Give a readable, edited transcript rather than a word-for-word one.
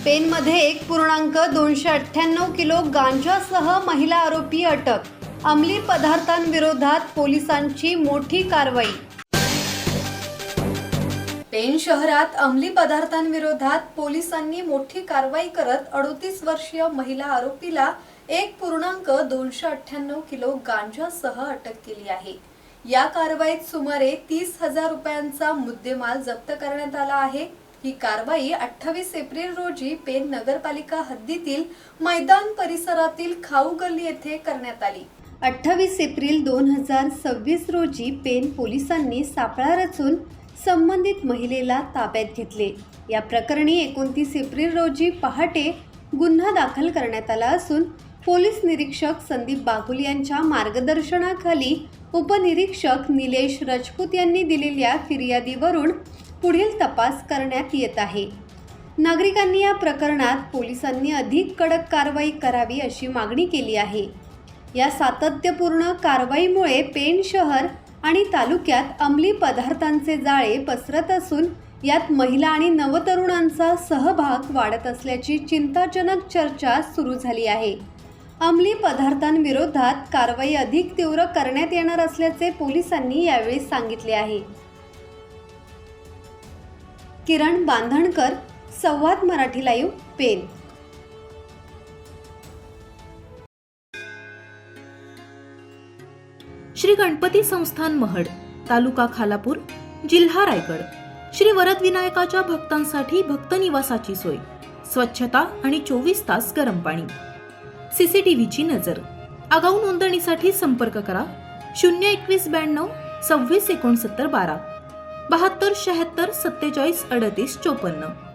पेनमध्ये 1.298 किलो गांजासह महिला आरोपी अटक. अंमली पदार्थांविरोधात पोलिसांची मोठी कारवाई. पेन शहरात अंमली पदार्थांविरोधात पोलिसांनी मोठी कारवाई करत 38 वर्षीय महिला आरोपीला 1.298 किलो गांजासह अटक केली आहे. या कारवाईत सुमारे 30,000 रुपयांचा मुद्देमाल जप्त करण्यात आला आहे. ही कारवाई 28 एप्रिल रोजी पेन नगरपालिका हद्दीतील मैदान परिसरातील खाऊ गल्ली येथे करण्यात आली. 28 एप्रिल 2026 रोजी पेन पोलिसांनी सापळा रचून संबंधित महिलेला ताब्यात घेतले. या प्रकरणी 29 एप्रिल रोजी पहाटे गुन्हा दाखल करण्यात आला असून पोलीस निरीक्षक संदीप बागुल यांच्या मार्गदर्शनाखाली उपनिरीक्षक निलेश राजपूत यांनी दिलेल्या फिर्यादीवरून पुढील तपास करण्यात येत आहे. नागरिकांनी या प्रकरणात पोलिसांनी अधिक कडक कारवाई करावी अशी मागणी केली आहे. या सातत्यपूर्ण कारवाईमुळे पेन शहर आणि तालुक्यात अंमली पदार्थांचे जाळे पसरत असून यात महिला आणि नवतरुणांचा सहभाग वाढत असल्याची चिंताजनक चर्चा सुरू झाली आहे. अंमली पदार्थांविरोधात कारवाई अधिक तीव्र करण्यात येणार असल्याचे पोलिसांनी यावेळी सांगितले आहे. किरण बांधणकर, संवाद मराठी लाईव्ह, पेन. श्री गणपती संस्थान महड, तालुका खालापूर, जिल्हा रायगड. श्री वरद विनायकाच्या भक्तांसाठी भक्त निवासाची सोय, स्वच्छता आणि 24 तास गरम पाणी. सीसीटीव्हीची नजर. आगाऊ नोंदणीसाठी संपर्क करा 02192 26 69 12 72 76 47 38 54.